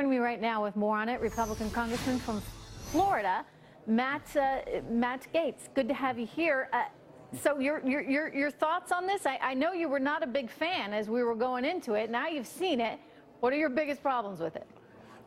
Joining me right now with more on it, Republican Congressman from Florida, Matt Gaetz. Good to have you here. So your thoughts on this? I know you were not a big fan as we were going into it. Now you've seen it. What are your biggest problems with it?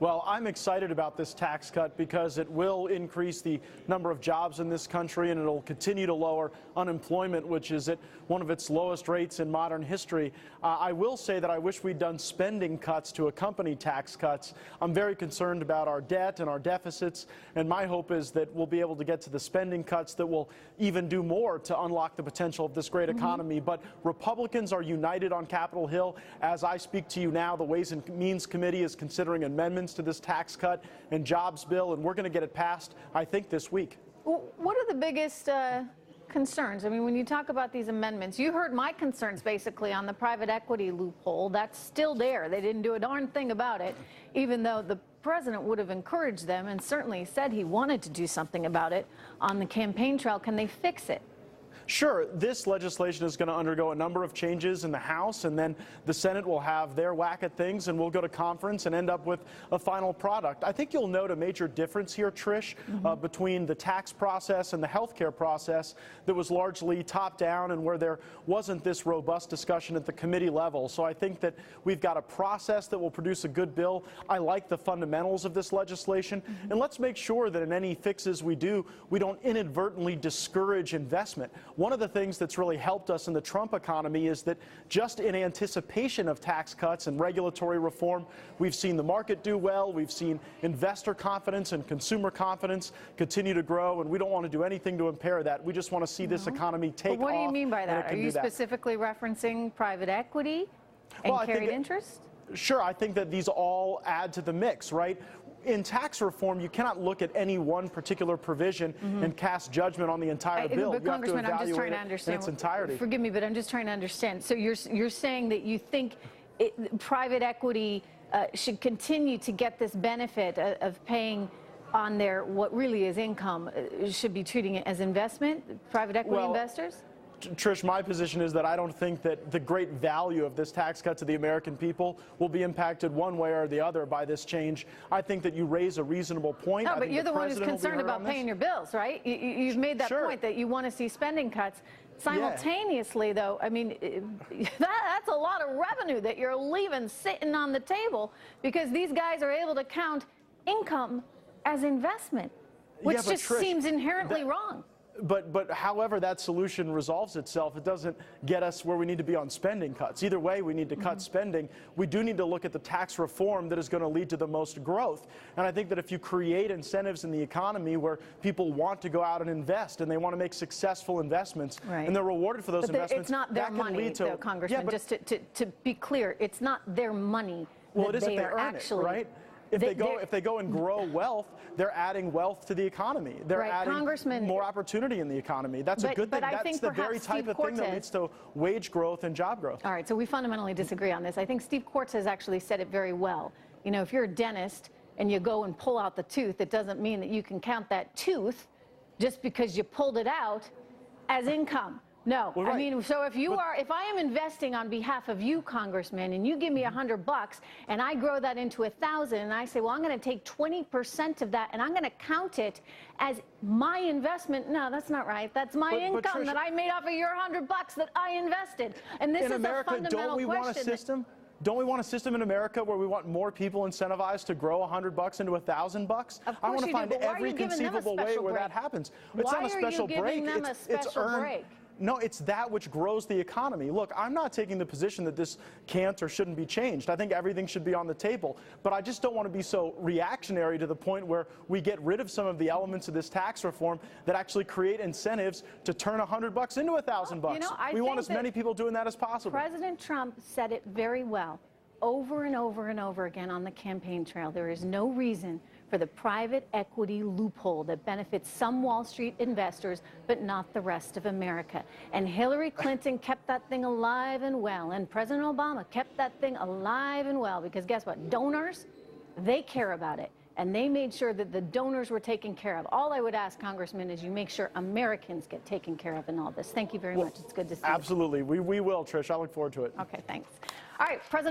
Well, I'm excited about this tax cut because it will increase the number of jobs in this country, and it'll continue to lower unemployment, which is at one of its lowest rates in modern history. I will say that I wish we'd done spending cuts to accompany tax cuts. I'm very concerned about our debt and our deficits, and my hope is that we'll be able to get to the spending cuts that will even do more to unlock the potential of this great economy. But Republicans are united on Capitol Hill. As I speak to you now, the Ways and Means Committee is considering amendments to this tax cut and jobs bill, and we're going to get it passed, I think, this week. What are the biggest concerns? I mean, when you talk about these amendments, you heard my concerns basically on the private equity loophole. That's still there. They didn't do a darn thing about it, even though the president would have encouraged them and certainly said he wanted to do something about it on the campaign trail. Can they fix it? Sure, this legislation is going to undergo a number of changes in the House, and then the Senate will have their whack at things, and we'll go to conference and end up with a final product. I think you'll note a major difference here, Trish, between the tax process and the health care process that was largely top-down and where there wasn't this robust discussion at the committee level. So I think that we've got a process that will produce a good bill. I like the fundamentals of this legislation, and let's make sure that in any fixes we do, we don't inadvertently discourage investment. One of the things that's really helped us in the Trump economy is that just in anticipation of tax cuts and regulatory reform, we've seen the market do well. We've seen investor confidence and consumer confidence continue to grow, and we don't want to do anything to impair that. We just want to see this economy take off. What do you mean by that? Are you specifically referencing private equity and carried interest? Sure, I think that these all add to the mix, right? In tax reform, you cannot look at any one particular provision and cast judgment on the entire bill. But Congressman, I'm just trying to understand in its entirety. Forgive me, but I'm just trying to understand. So you're saying that you think private equity should continue to get this benefit of paying on their what really is income, should be treating it as investment, private equity investors? Trish, my position is that I don't think that the great value of this tax cut to the American people will be impacted one way or the other by this change. I think that you raise a reasonable point. No, but you're the one who's concerned about paying your bills, right? You've made that point that you want to see spending cuts. Simultaneously, though, I mean, that's a lot of revenue that you're leaving sitting on the table because these guys are able to count income as investment, which just seems inherently wrong. But however that solution resolves itself, it doesn't get us where we need to be on spending cuts. Either way, we need to cut spending. We do need to look at the tax reform that is going to lead to the most growth. And I think that if you create incentives in the economy where people want to go out and invest and they want to make successful investments and they're rewarded for those investments, it's not their money, though, Congressman. Just to be clear, it's not their money. Well, it is if they earn it, right? If they go and grow wealth, they're adding wealth to the economy. They're adding more opportunity in the economy. That's a good thing. That's the very type of thing that leads to wage growth and job growth. All right, so we fundamentally disagree on this. I think Steve Quartz has actually said it very well. You know, if you're a dentist and you go and pull out the tooth, it doesn't mean that you can count that tooth just because you pulled it out as income. No, I mean, so if I am investing on behalf of you, Congressman, and you give me $100 and I grow that into 1,000 and I say, well, I'm going to take 20% of that and I'm going to count it as my investment. No, that's not right. That's my income that I made off of your $100 that I invested. And this is a fundamental question. Don't we want a system in America where we want more people incentivized to grow $100 into $1,000? I want to find every conceivable way where that happens. It's not a special break. It's earned. No, it's that which grows the economy. Look, I'm not taking the position that this can't or shouldn't be changed. I think everything should be on the table. But I just don't want to be so reactionary to the point where we get rid of some of the elements of this tax reform that actually create incentives to turn $100 into $1,000. You know, we want as many people doing that as possible. President Trump said it very well over and over and over again on the campaign trail. There is no reason for the private equity loophole that benefits some Wall Street investors, but not the rest of America. And Hillary Clinton kept that thing alive and well, and President Obama kept that thing alive and well, because guess what? Donors, they care about it. And they made sure that the donors were taken care of. All I would ask, Congressman, is you make sure Americans get taken care of in all this. Thank you very much. It's good to see you. Absolutely. We will, Trish. I look forward to it. Okay, thanks. All right, President.